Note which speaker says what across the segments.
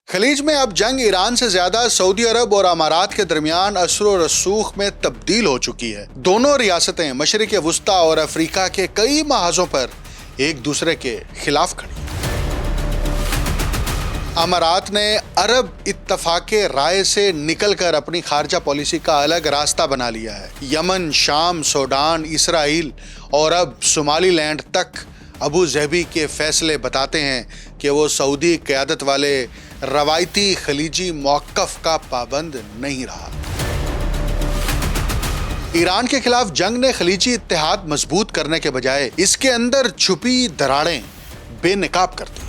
Speaker 1: خلیج میں اب جنگ ایران سے زیادہ سعودی عرب اور امارات کے درمیان اثر و رسوخ میں تبدیل ہو چکی ہے۔ دونوں ریاستیں مشرق وسطی اور افریقہ کے کئی محاذوں پر ایک دوسرے کے خلاف کھڑی ہیں۔ امارات نے عرب اتفاق رائے سے نکل کر اپنی خارجہ پالیسی کا الگ راستہ بنا لیا ہے۔ یمن، شام، سوڈان، اسرائیل اور اب صومالی لینڈ تک ابو ظہبی کے فیصلے بتاتے ہیں کہ وہ سعودی قیادت والے روایتی خلیجی موقف کا پابند نہیں رہا۔ ایران کے خلاف جنگ نے خلیجی اتحاد مضبوط کرنے کے بجائے اس کے اندر چھپی دراڑیں بے نقاب کر دی۔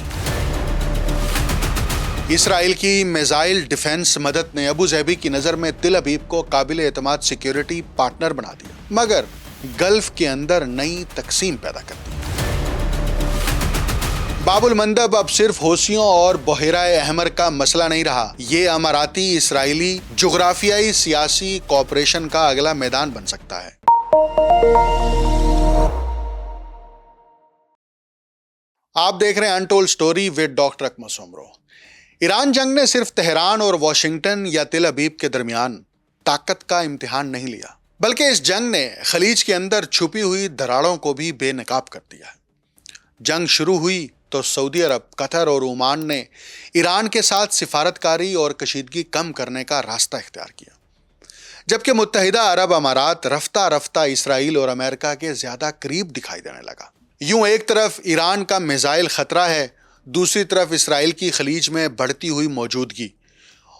Speaker 1: اسرائیل کی میزائل ڈیفنس مدد نے ابو ظہبی کی نظر میں تل ابیب کو قابل اعتماد سیکیورٹی پارٹنر بنا دیا، مگر گلف کے اندر نئی تقسیم پیدا کر دی۔ باب المندب اب صرف حوثیوں اور بحیرہ احمر کا مسئلہ نہیں رہا، یہ اماراتی اسرائیلی جغرافیائی سیاسی کوآپریشن کا اگلا میدان بن سکتا ہے۔ آپ دیکھ رہے ہیں انٹولڈ سٹوری ود ڈاکٹر اکمل عمرو۔ ایران جنگ نے صرف تہران اور واشنگٹن یا تل ابیب کے درمیان طاقت کا امتحان نہیں لیا، بلکہ اس جنگ نے خلیج کے اندر چھپی ہوئی دراڑوں کو بھی بے نقاب کر دیا ہے۔ جنگ شروع ہوئی تو سعودی عرب، قطر اور عمان نے ایران کے ساتھ سفارتکاری اور کشیدگی کم کرنے کا راستہ اختیار کیا، جبکہ متحدہ عرب امارات رفتہ رفتہ اسرائیل اور امریکہ کے زیادہ قریب دکھائی دینے لگا۔ یوں ایک طرف ایران کا میزائل خطرہ ہے، دوسری طرف اسرائیل کی خلیج میں بڑھتی ہوئی موجودگی،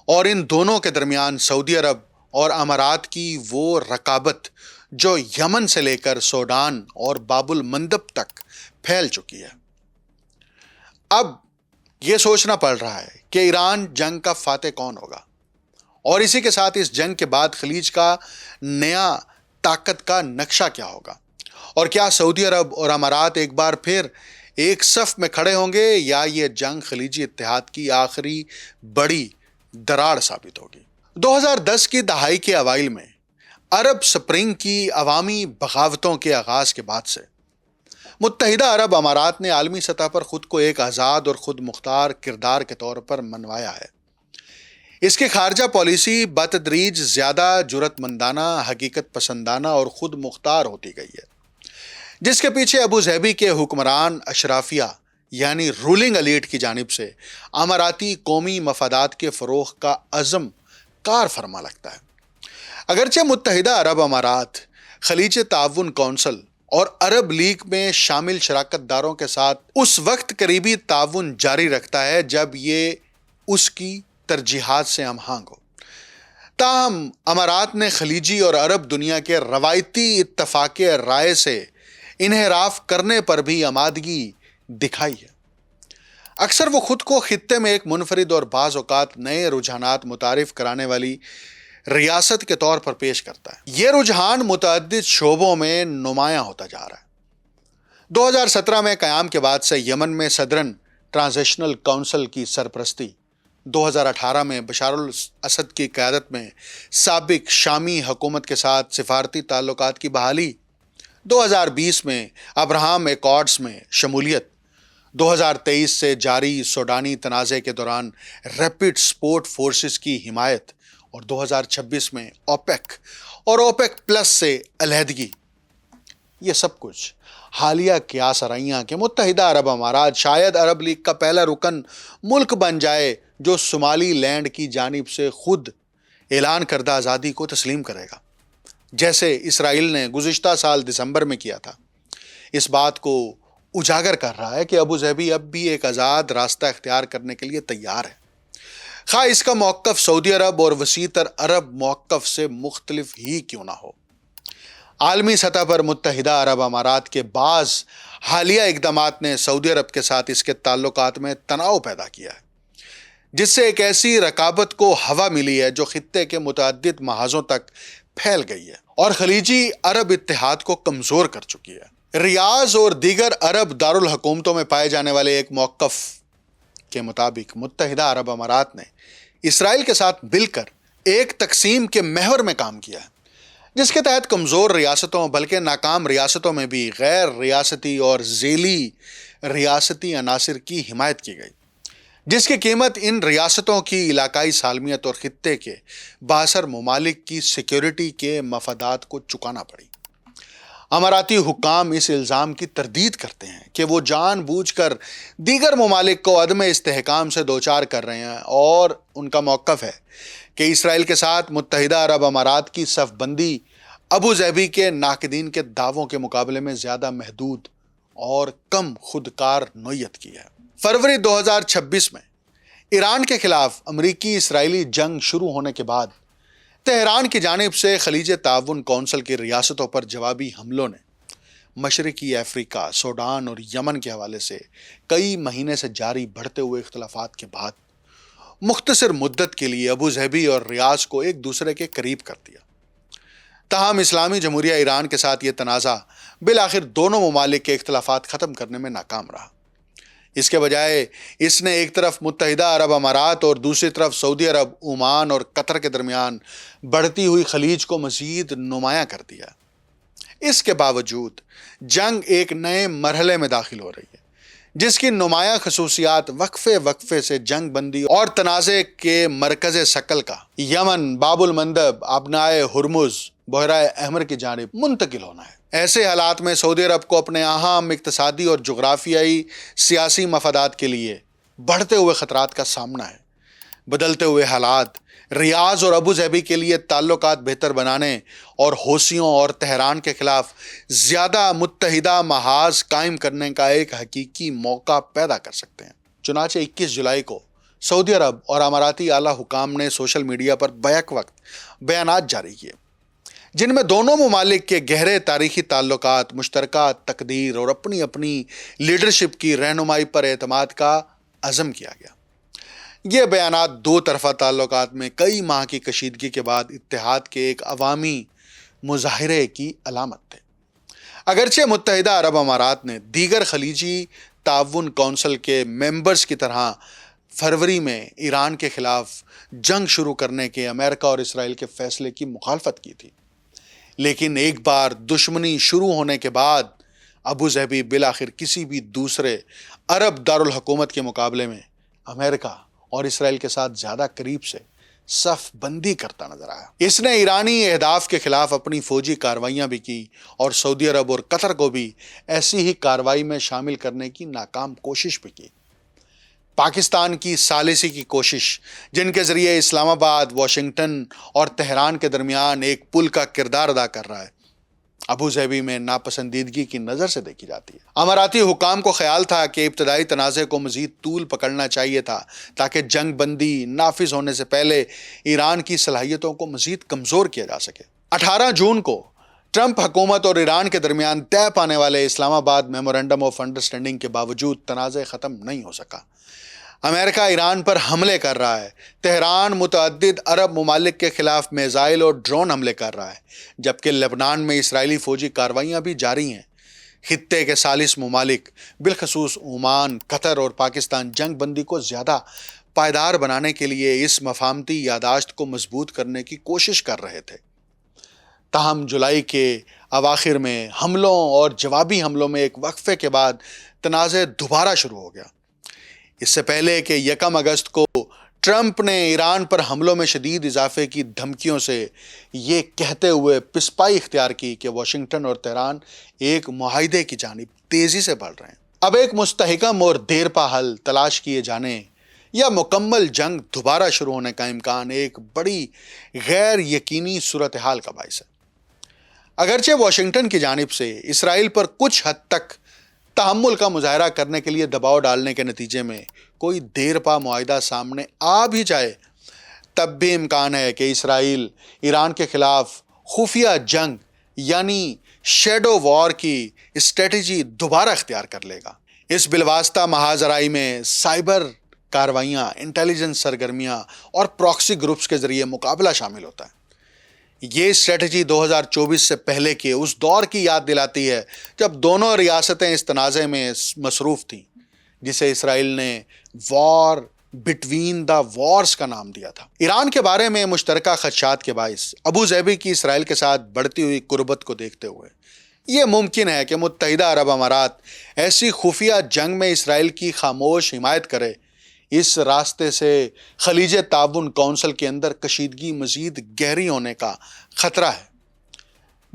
Speaker 1: اور ان دونوں کے درمیان سعودی عرب اور امارات کی وہ رقابت جو یمن سے لے کر سوڈان اور باب المندب تک پھیل چکی ہے۔ اب یہ سوچنا پڑ رہا ہے کہ ایران جنگ کا فاتح کون ہوگا، اور اسی کے ساتھ اس جنگ کے بعد خلیج کا نیا طاقت کا نقشہ کیا ہوگا، اور کیا سعودی عرب اور امارات ایک بار پھر ایک صف میں کھڑے ہوں گے، یا یہ جنگ خلیجی اتحاد کی آخری بڑی دراڑ ثابت ہوگی۔ 2010 کی دہائی کے اوائل میں عرب سپرنگ کی عوامی بغاوتوں کے آغاز کے بعد سے متحدہ عرب امارات نے عالمی سطح پر خود کو ایک آزاد اور خود مختار کردار کے طور پر منوایا ہے۔ اس کی خارجہ پالیسی بتدریج زیادہ جرأت مندانہ، حقیقت پسندانہ اور خود مختار ہوتی گئی ہے، جس کے پیچھے ابو ظہبی کے حکمران اشرافیہ یعنی رولنگ ایلیٹ کی جانب سے اماراتی قومی مفادات کے فروغ کا عزم کار فرما لگتا ہے۔ اگرچہ متحدہ عرب امارات خلیج تعاون کونسل اور عرب لیگ میں شامل شراکت داروں کے ساتھ اس وقت قریبی تعاون جاری رکھتا ہے جب یہ اس کی ترجیحات سے ہم آہنگ ہو، تاہم امارات نے خلیجی اور عرب دنیا کے روایتی اتفاق رائے سے انحراف کرنے پر بھی آمادگی دکھائی ہے۔ اکثر وہ خود کو خطے میں ایک منفرد اور بعض اوقات نئے رجحانات متعارف کرانے والی ریاست کے طور پر پیش کرتا ہے۔ یہ رجحان متعدد شعبوں میں نمایاں ہوتا جا رہا ہے۔ 2017 میں قیام کے بعد سے یمن میں صدرن ٹرانزیشنل کونسل کی سرپرستی، 2018 میں بشار الاسد کی قیادت میں سابق شامی حکومت کے ساتھ سفارتی تعلقات کی بحالی، 2020 میں ابراہم ایکارڈز میں شمولیت، 2023 سے جاری سوڈانی تنازع کے دوران ریپڈ سپورٹ فورسز کی حمایت، اور 2026 میں اوپیک اور اوپیک پلس سے علیحدگی، یہ سب کچھ حالیہ قیاس آرائیاں کہ متحدہ عرب امارات شاید عرب لیگ کا پہلا رکن ملک بن جائے جو صومالی لینڈ کی جانب سے خود اعلان کردہ آزادی کو تسلیم کرے گا، جیسے اسرائیل نے گزشتہ سال دسمبر میں کیا تھا، اس بات کو اجاگر کر رہا ہے کہ ابو ظہبی اب بھی ایک آزاد راستہ اختیار کرنے کے لیے تیار ہے، خواہ اس کا موقف سعودی عرب اور وسیع تر عرب موقف سے مختلف ہی کیوں نہ ہو۔ عالمی سطح پر متحدہ عرب امارات کے بعض حالیہ اقدامات نے سعودی عرب کے ساتھ اس کے تعلقات میں تناؤ پیدا کیا ہے، جس سے ایک ایسی رقابت کو ہوا ملی ہے جو خطے کے متعدد محاذوں تک پھیل گئی ہے اور خلیجی عرب اتحاد کو کمزور کر چکی ہے۔ ریاض اور دیگر عرب دارالحکومتوں میں پائے جانے والے ایک موقف کے مطابق متحدہ عرب امارات نے اسرائیل کے ساتھ مل کر ایک تقسیم کے محور میں کام کیا ہے، جس کے تحت کمزور ریاستوں بلکہ ناکام ریاستوں میں بھی غیر ریاستی اور ذیلی ریاستی عناصر کی حمایت کی گئی، جس کی قیمت ان ریاستوں کی علاقائی سالمیت اور خطے کے بااثر ممالک کی سیکیورٹی کے مفادات کو چکانا پڑی۔ اماراتی حکام اس الزام کی تردید کرتے ہیں کہ وہ جان بوجھ کر دیگر ممالک کو عدم استحکام سے دوچار کر رہے ہیں، اور ان کا موقف ہے کہ اسرائیل کے ساتھ متحدہ عرب امارات کی صف بندی ابو ظہبی کے ناقدین کے دعووں کے مقابلے میں زیادہ محدود اور کم خودکار نوعیت کی ہے۔ فروری 2026 میں ایران کے خلاف امریکی اسرائیلی جنگ شروع ہونے کے بعد تہران کی جانب سے خلیج تعاون کونسل کی ریاستوں پر جوابی حملوں نے مشرقی افریقہ، سوڈان اور یمن کے حوالے سے کئی مہینے سے جاری بڑھتے ہوئے اختلافات کے بعد مختصر مدت کے لیے ابو ظہبی اور ریاض کو ایک دوسرے کے قریب کر دیا۔ تاہم اسلامی جمہوریہ ایران کے ساتھ یہ تنازع بالآخر دونوں ممالک کے اختلافات ختم کرنے میں ناکام رہا۔ اس کے بجائے اس نے ایک طرف متحدہ عرب امارات اور دوسری طرف سعودی عرب، عمان اور قطر کے درمیان بڑھتی ہوئی خلیج کو مزید نمایاں کر دیا۔ اس کے باوجود جنگ ایک نئے مرحلے میں داخل ہو رہی ہے، جس کی نمایاں خصوصیات وقفے سے جنگ بندی اور تنازع کے مرکز ثقل کا یمن، باب المندب، آبنائے ہرمز، بحیرہ احمر کی جانب منتقل ہونا ہے۔ ایسے حالات میں سعودی عرب کو اپنے اہم اقتصادی اور جغرافیائی سیاسی مفادات کے لیے بڑھتے ہوئے خطرات کا سامنا ہے۔ بدلتے ہوئے حالات ریاض اور ابو ظہبی کے لیے تعلقات بہتر بنانے اور حوثیوں اور تہران کے خلاف زیادہ متحدہ محاذ قائم کرنے کا ایک حقیقی موقع پیدا کر سکتے ہیں۔ چنانچہ 21 جولائی کو سعودی عرب اور اماراتی اعلیٰ حکام نے سوشل میڈیا پر بیک وقت بیانات جاری کیے، جن میں دونوں ممالک کے گہرے تاریخی تعلقات، مشترکہ تقدیر اور اپنی اپنی لیڈرشپ کی رہنمائی پر اعتماد کا عزم کیا گیا۔ یہ بیانات دو طرفہ تعلقات میں کئی ماہ کی کشیدگی کے بعد اتحاد کے ایک عوامی مظاہرے کی علامت تھے۔ اگرچہ متحدہ عرب امارات نے دیگر خلیجی تعاون کونسل کے ممبرز کی طرح فروری میں ایران کے خلاف جنگ شروع کرنے کے امریکہ اور اسرائیل کے فیصلے کی مخالفت کی تھی، لیکن ایک بار دشمنی شروع ہونے کے بعد ابو ظہبی بالآخر کسی بھی دوسرے عرب دارالحکومت کے مقابلے میں امریکہ اور اسرائیل کے ساتھ زیادہ قریب سے صف بندی کرتا نظر آیا۔ اس نے ایرانی اہداف کے خلاف اپنی فوجی کارروائیاں بھی کی اور سعودی عرب اور قطر کو بھی ایسی ہی کارروائی میں شامل کرنے کی ناکام کوشش بھی کی۔ پاکستان کی ثالثی کی کوشش، جن کے ذریعے اسلام آباد، واشنگٹن اور تہران کے درمیان ایک پل کا کردار ادا کر رہا ہے، ابو ظہبی میں ناپسندیدگی کی نظر سے دیکھی جاتی ہے۔ اماراتی حکام کو خیال تھا کہ ابتدائی تنازع کو مزید طول پکڑنا چاہیے تھا تاکہ جنگ بندی نافذ ہونے سے پہلے ایران کی صلاحیتوں کو مزید کمزور کیا جا سکے۔ 18 جون کو ٹرمپ حکومت اور ایران کے درمیان طے پانے والے اسلام آباد میمورنڈم آف انڈرسٹینڈنگ کے باوجود تنازع ختم نہیں ہو سکا۔ امریکہ ایران پر حملے کر رہا ہے، تہران متعدد عرب ممالک کے خلاف میزائل اور ڈرون حملے کر رہا ہے، جبکہ لبنان میں اسرائیلی فوجی کارروائیاں بھی جاری ہیں۔ خطے کے ثالث ممالک بالخصوص عمان، قطر اور پاکستان جنگ بندی کو زیادہ پائیدار بنانے کے لیے اس مفاہمتی یادداشت کو مضبوط کرنے کی کوشش کر رہے تھے۔ تاہم جولائی کے اواخر میں حملوں اور جوابی حملوں میں ایک وقفے کے بعد تنازع دوبارہ شروع ہو گیا۔ اس سے پہلے کہ 1 اگست کو ٹرمپ نے ایران پر حملوں میں شدید اضافے کی دھمکیوں سے یہ کہتے ہوئے پسپائی اختیار کی کہ واشنگٹن اور تہران ایک معاہدے کی جانب تیزی سے بڑھ رہے ہیں۔ اب ایک مستحکم اور دیرپا حل تلاش کیے جانے یا مکمل جنگ دوبارہ شروع ہونے کا امکان ایک بڑی غیر یقینی صورتحال کا باعث ہے۔ اگرچہ واشنگٹن کی جانب سے اسرائیل پر کچھ حد تک تحمل کا مظاہرہ کرنے کے لیے دباؤ ڈالنے کے نتیجے میں کوئی دیر پا معاہدہ سامنے آ بھی جائے، تب بھی امکان ہے کہ اسرائیل ایران کے خلاف خفیہ جنگ یعنی شیڈو وار کی اسٹریٹجی دوبارہ اختیار کر لے گا۔ اس بالواسطہ محاذرائی میں سائبر کارروائیاں، انٹیلیجنس سرگرمیاں اور پراکسی گروپس کے ذریعے مقابلہ شامل ہوتا ہے۔ یہ اسٹریٹجی 2024 سے پہلے کے اس دور کی یاد دلاتی ہے جب دونوں ریاستیں اس تنازع میں مصروف تھیں، جسے اسرائیل نے وار بٹوین دا وارز کا نام دیا تھا۔ ایران کے بارے میں مشترکہ خدشات کے باعث ابو ظہبی کی اسرائیل کے ساتھ بڑھتی ہوئی قربت کو دیکھتے ہوئے یہ ممکن ہے کہ متحدہ عرب امارات ایسی خفیہ جنگ میں اسرائیل کی خاموش حمایت کرے اس راستے سے خلیج تعاون کونسل کے اندر کشیدگی مزید گہری ہونے کا خطرہ ہے،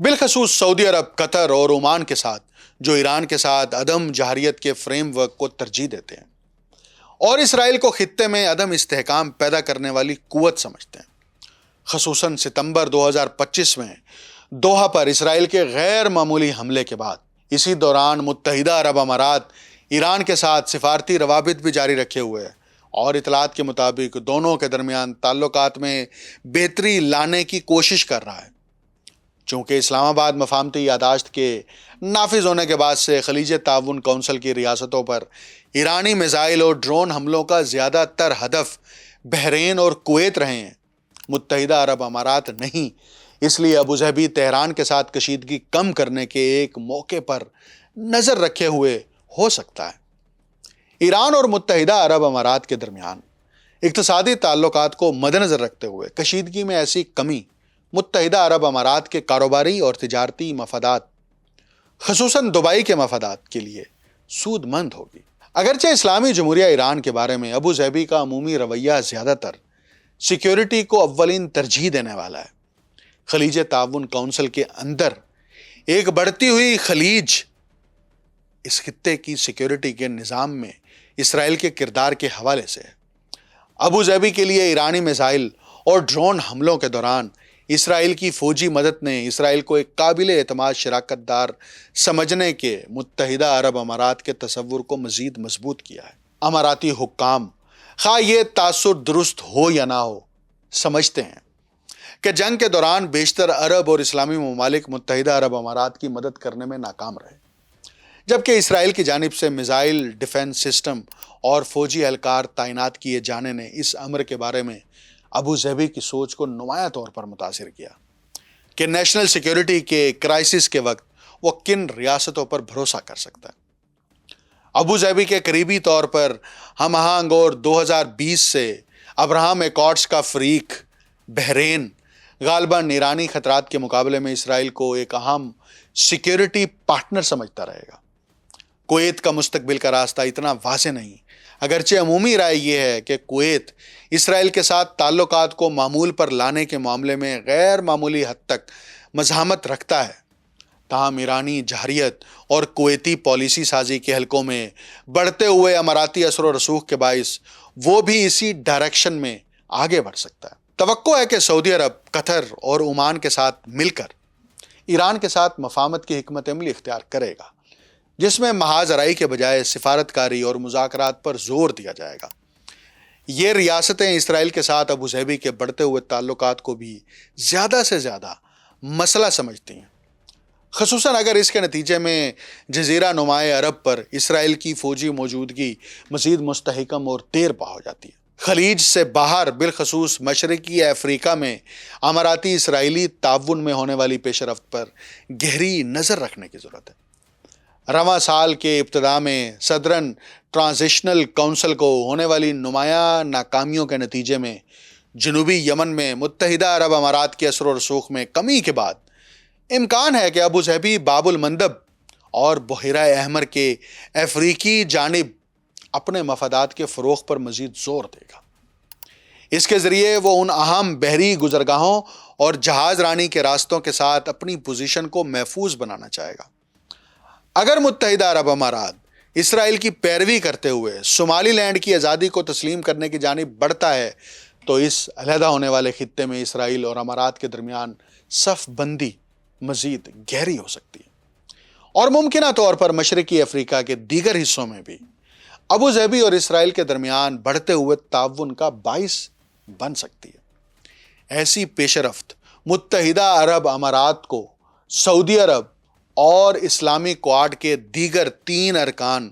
Speaker 1: بالخصوص سعودی عرب، قطر اور عمان کے ساتھ، جو ایران کے ساتھ عدم جہریت کے فریم ورک کو ترجیح دیتے ہیں اور اسرائیل کو خطے میں عدم استحکام پیدا کرنے والی قوت سمجھتے ہیں۔ خصوصاً ستمبر 2025 میں دوحہ پر اسرائیل کے غیر معمولی حملے کے بعد، اسی دوران متحدہ عرب امارات ایران کے ساتھ سفارتی روابط بھی جاری رکھے ہوئے ہیں اور اطلاعات کے مطابق دونوں کے درمیان تعلقات میں بہتری لانے کی کوشش کر رہا ہے۔ چونکہ اسلام آباد مفاہمتی یادداشت کے نافذ ہونے کے بعد سے خلیج تعاون کونسل کی ریاستوں پر ایرانی میزائل اور ڈرون حملوں کا زیادہ تر ہدف بحرین اور کویت رہے ہیں، متحدہ عرب امارات نہیں۔ اس لیے ابوظہبی تہران کے ساتھ کشیدگی کم کرنے کے ایک موقع پر نظر رکھے ہوئے ہو سکتا ہے۔ ایران اور متحدہ عرب امارات کے درمیان اقتصادی تعلقات کو مد نظر رکھتے ہوئے کشیدگی میں ایسی کمی متحدہ عرب امارات کے کاروباری اور تجارتی مفادات، خصوصاً دبئی کے مفادات کے لیے سود مند ہوگی۔ اگرچہ اسلامی جمہوریہ ایران کے بارے میں ابوظہبی کا عمومی رویہ زیادہ تر سیکیورٹی کو اولین ترجیح دینے والا ہے، خلیج تعاون کونسل کے اندر ایک بڑھتی ہوئی خلیج اس خطے کی سیکیورٹی کے نظام میں اسرائیل کے کردار کے حوالے سے ہے۔ ابوظہبی کے لیے ایرانی میزائل اور ڈرون حملوں کے دوران اسرائیل کی فوجی مدد نے اسرائیل کو ایک قابل اعتماد شراکت دار سمجھنے کے متحدہ عرب امارات کے تصور کو مزید مضبوط کیا ہے۔ اماراتی حکام، خواہ یہ تاثر درست ہو یا نہ ہو، سمجھتے ہیں کہ جنگ کے دوران بیشتر عرب اور اسلامی ممالک متحدہ عرب امارات کی مدد کرنے میں ناکام رہے، جبکہ اسرائیل کی جانب سے میزائل ڈیفنس سسٹم اور فوجی اہلکار تعینات کیے جانے نے اس امر کے بارے میں ابوظہبی کی سوچ کو نمایاں طور پر متاثر کیا کہ نیشنل سیکیورٹی کے کرائسس کے وقت وہ کن ریاستوں پر بھروسہ کر سکتا ہے۔ ابوظہبی کے قریبی طور پر ہم آہنگ اور 2020 سے ابراہم ایکارڈز کا فریق بحرین غالباً ایرانی خطرات کے مقابلے میں اسرائیل کو ایک اہم سیکیورٹی پارٹنر سمجھتا رہے گا۔ کویت کا مستقبل کا راستہ اتنا واضح نہیں، اگرچہ عمومی رائے یہ ہے کہ کویت اسرائیل کے ساتھ تعلقات کو معمول پر لانے کے معاملے میں غیر معمولی حد تک مزاحمت رکھتا ہے، تاہم ایرانی جہریت اور کویتی پالیسی سازی کے حلقوں میں بڑھتے ہوئے اماراتی اثر و رسوخ کے باعث وہ بھی اسی ڈائریکشن میں آگے بڑھ سکتا ہے۔ توقع ہے کہ سعودی عرب، قطر اور عمان کے ساتھ مل کر ایران کے ساتھ مفاہمت کی حکمت عملی اختیار کرے گا، جس میں محاذ آرائی کے بجائے سفارتکاری اور مذاکرات پر زور دیا جائے گا۔ یہ ریاستیں اسرائیل کے ساتھ ابوظہبی کے بڑھتے ہوئے تعلقات کو بھی زیادہ سے زیادہ مسئلہ سمجھتی ہیں، خصوصاً اگر اس کے نتیجے میں جزیرہ نمائے عرب پر اسرائیل کی فوجی موجودگی مزید مستحکم اور دیر پا ہو جاتی ہے۔ خلیج سے باہر، بالخصوص مشرقی افریقہ میں اماراتی اسرائیلی تعاون میں ہونے والی پیش رفت پر گہری نظر رکھنے کی ضرورت ہے۔ رواں سال کے ابتدا میں صدرن ٹرانزیشنل کونسل کو ہونے والی نمایاں ناکامیوں کے نتیجے میں جنوبی یمن میں متحدہ عرب امارات کے اثر و رسوخ میں کمی کے بعد امکان ہے کہ ابوظہبی باب المندب اور بحیرہ احمر کے افریقی جانب اپنے مفادات کے فروغ پر مزید زور دے گا۔ اس کے ذریعے وہ ان اہم بحری گزرگاہوں اور جہاز رانی کے راستوں کے ساتھ اپنی پوزیشن کو محفوظ بنانا چاہے گا۔ اگر متحدہ عرب امارات اسرائیل کی پیروی کرتے ہوئے صومالی لینڈ کی آزادی کو تسلیم کرنے کی جانب بڑھتا ہے تو اس علیحدہ ہونے والے خطے میں اسرائیل اور امارات کے درمیان صف بندی مزید گہری ہو سکتی ہے، اور ممکنہ طور پر مشرقی افریقہ کے دیگر حصوں میں بھی ابوظہبی اور اسرائیل کے درمیان بڑھتے ہوئے تعاون کا باعث بن سکتی ہے۔ ایسی پیش رفت متحدہ عرب امارات کو سعودی عرب اور اسلامی کوآڈ کے دیگر 3 ارکان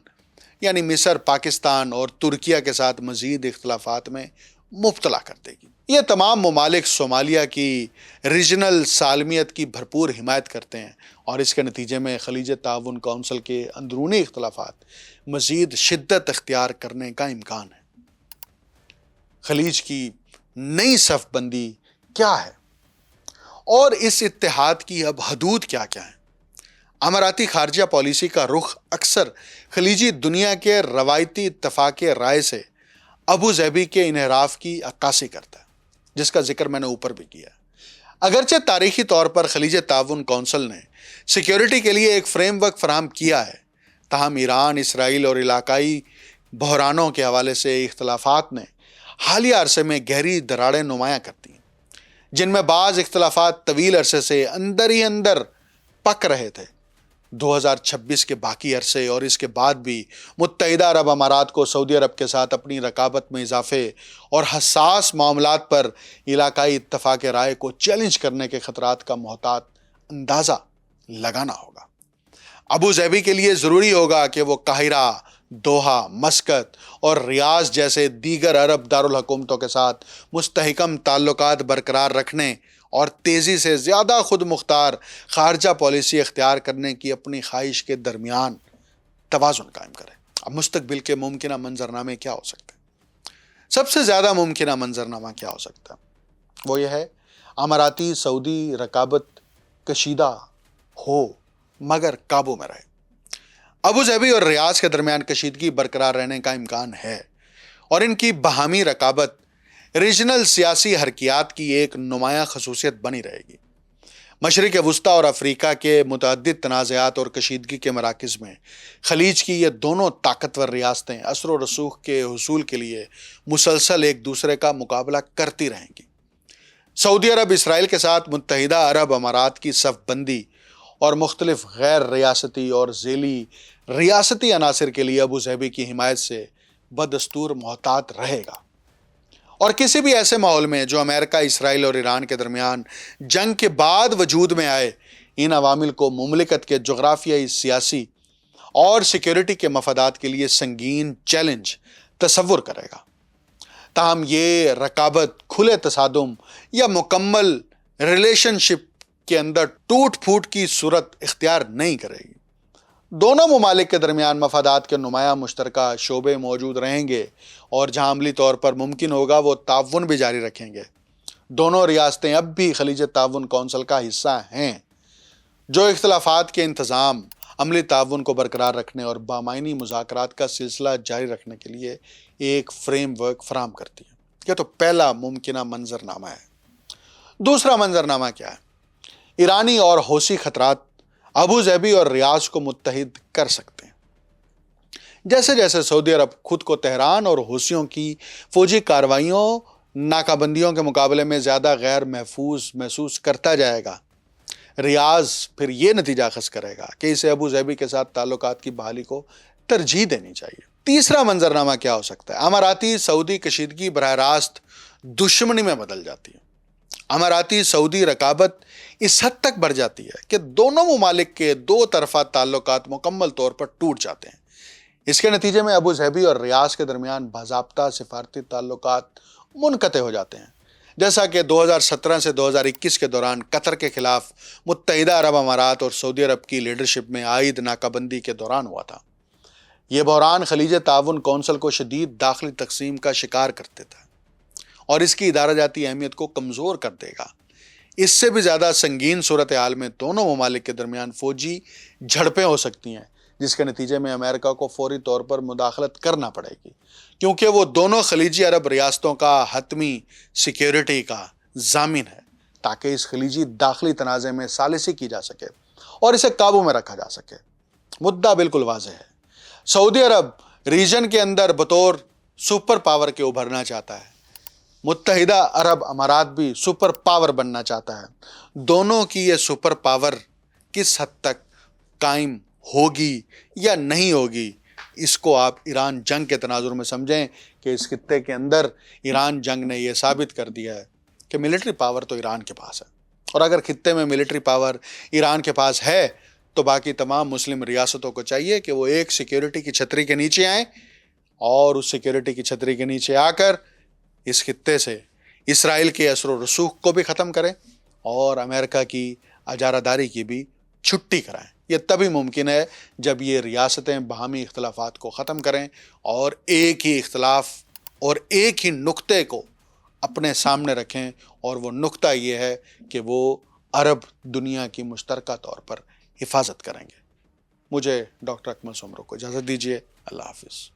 Speaker 1: یعنی مصر، پاکستان اور ترکیہ کے ساتھ مزید اختلافات میں مبتلا کر دے گی۔ یہ تمام ممالک صومالیہ کی ریجنل سالمیت کی بھرپور حمایت کرتے ہیں، اور اس کے نتیجے میں خلیج تعاون کونسل کے اندرونی اختلافات مزید شدت اختیار کرنے کا امکان ہے۔ خلیج کی نئی صف بندی کیا ہے اور اس اتحاد کی اب حدود کیا کیا ہیں؟ اماراتی خارجہ پالیسی کا رخ اکثر خلیجی دنیا کے روایتی اتفاق رائے سے ابو ظہبی کے انحراف کی عکاسی کرتا ہے، جس کا ذکر میں نے اوپر بھی کیا۔ اگرچہ تاریخی طور پر خلیج تعاون کونسل نے سیکیورٹی کے لیے ایک فریم ورک فراہم کیا ہے، تاہم ایران، اسرائیل اور علاقائی بحرانوں کے حوالے سے اختلافات نے حالیہ عرصے میں گہری دراڑیں نمایاں کرتی ہیں، جن میں بعض اختلافات طویل عرصے سے اندر ہی اندر پک رہے تھے۔ 2026 کے باقی عرصے اور اس کے بعد بھی متحدہ عرب امارات کو سعودی عرب کے ساتھ اپنی رقابت میں اضافے اور حساس معاملات پر علاقائی اتفاق رائے کو چیلنج کرنے کے خطرات کا محتاط اندازہ لگانا ہوگا۔ ابو ظہبی کے لیے ضروری ہوگا کہ وہ قاہرہ، دوحہ، مسقط اور ریاض جیسے دیگر عرب دارالحکومتوں کے ساتھ مستحکم تعلقات برقرار رکھنے اور تیزی سے زیادہ خود مختار خارجہ پالیسی اختیار کرنے کی اپنی خواہش کے درمیان توازن قائم کرے۔ اب مستقبل کے ممکنہ منظرنامے کیا ہو سکتے ہیں؟ سب سے زیادہ ممکنہ منظرنامہ کیا ہو سکتا ہے؟ وہ یہ ہے، اماراتی سعودی رقابت کشیدہ ہو مگر قابو میں رہے۔ ابو ظہبی اور ریاض کے درمیان کشیدگی برقرار رہنے کا امکان ہے، اور ان کی باہمی رقابت ریجنل سیاسی حرکیات کی ایک نمایاں خصوصیت بنی رہے گی۔ مشرق وسطیٰ اور افریقہ کے متعدد تنازعات اور کشیدگی کے مراکز میں خلیج کی یہ دونوں طاقتور ریاستیں اثر و رسوخ کے حصول کے لیے مسلسل ایک دوسرے کا مقابلہ کرتی رہیں گی۔ سعودی عرب اسرائیل کے ساتھ متحدہ عرب امارات کی صف بندی اور مختلف غیر ریاستی اور ذیلی ریاستی عناصر کے لیے ابو ظہبی کی حمایت سے بدستور محتاط رہے گا، اور کسی بھی ایسے ماحول میں جو امریکہ، اسرائیل اور ایران کے درمیان جنگ کے بعد وجود میں آئے، ان عوامل کو مملکت کے جغرافیائی، سیاسی اور سیکیورٹی کے مفادات کے لیے سنگین چیلنج تصور کرے گا۔ تاہم یہ رقابت کھلے تصادم یا مکمل ریلیشن شپ کے اندر ٹوٹ پھوٹ کی صورت اختیار نہیں کرے گی۔ دونوں ممالک کے درمیان مفادات کے نمایاں مشترکہ شعبے موجود رہیں گے، اور جہاں عملی طور پر ممکن ہوگا وہ تعاون بھی جاری رکھیں گے۔ دونوں ریاستیں اب بھی خلیج تعاون کونسل کا حصہ ہیں، جو اختلافات کے انتظام، عملی تعاون کو برقرار رکھنے اور بامعنی مذاکرات کا سلسلہ جاری رکھنے کے لیے ایک فریم ورک فراہم کرتی ہے۔ یہ تو پہلا ممکنہ منظرنامہ ہے۔ دوسرا منظرنامہ کیا ہے؟ ایرانی اور حوثی خطرات ابو ظہبی اور ریاض کو متحد کر سکتے ہیں۔ جیسے جیسے سعودی عرب خود کو تہران اور حوثیوں کی فوجی کارروائیوں، ناکہ بندیوں کے مقابلے میں زیادہ غیر محفوظ محسوس کرتا جائے گا، ریاض پھر یہ نتیجہ اخذ کرے گا کہ اسے ابو ظہبی کے ساتھ تعلقات کی بحالی کو ترجیح دینی چاہیے۔ تیسرا منظرنامہ کیا ہو سکتا ہے؟ اماراتی سعودی کشیدگی براہ راست دشمنی میں بدل جاتی ہے۔ اماراتی سعودی رقابت اس حد تک بڑھ جاتی ہے کہ دونوں ممالک کے دو طرفہ تعلقات مکمل طور پر ٹوٹ جاتے ہیں۔ اس کے نتیجے میں ابو ظہبی اور ریاض کے درمیان باضابطہ سفارتی تعلقات منقطع ہو جاتے ہیں، جیسا کہ 2017 سے 2021 کے دوران قطر کے خلاف متحدہ عرب امارات اور سعودی عرب کی لیڈرشپ میں عائد ناکہ بندی کے دوران ہوا تھا۔ یہ بحران خلیج تعاون کونسل کو شدید داخلی تقسیم کا شکار کر دیتا ہے اور اس کی ادارہ جاتی اہمیت کو کمزور کر دے گا۔ اس سے بھی زیادہ سنگین صورتحال میں دونوں ممالک کے درمیان فوجی جھڑپیں ہو سکتی ہیں، جس کے نتیجے میں امریکہ کو فوری طور پر مداخلت کرنا پڑے گی، کیونکہ وہ دونوں خلیجی عرب ریاستوں کا حتمی سیکیورٹی کا ضامن ہے، تاکہ اس خلیجی داخلی تنازع میں ثالثی کی جا سکے اور اسے قابو میں رکھا جا سکے۔ مدعا بالکل واضح ہے، سعودی عرب ریجن کے اندر بطور سپر پاور کے ابھرنا چاہتا ہے، متحدہ عرب امارات بھی سپر پاور بننا چاہتا ہے۔ دونوں کی یہ سپر پاور کس حد تک قائم ہوگی یا نہیں ہوگی، اس کو آپ ایران جنگ کے تناظر میں سمجھیں کہ اس خطے کے اندر ایران جنگ نے یہ ثابت کر دیا ہے کہ ملٹری پاور تو ایران کے پاس ہے، اور اگر خطے میں ملٹری پاور ایران کے پاس ہے تو باقی تمام مسلم ریاستوں کو چاہیے کہ وہ ایک سیکیورٹی کی چھتری کے نیچے آئیں، اور اس سیکیورٹی کی چھتری کے نیچے آ کر اس خطے سے اسرائیل کے اثر و رسوخ کو بھی ختم کریں اور امریکہ کی اجارہ داری کی بھی چھٹی کرائیں۔ یہ تبھی ممکن ہے جب یہ ریاستیں باہمی اختلافات کو ختم کریں اور ایک ہی اختلاف اور ایک ہی نقطے کو اپنے سامنے رکھیں، اور وہ نقطہ یہ ہے کہ وہ عرب دنیا کی مشترکہ طور پر حفاظت کریں گے۔ مجھے ڈاکٹر اکمل سومرو کو اجازت دیجیے۔ اللہ حافظ۔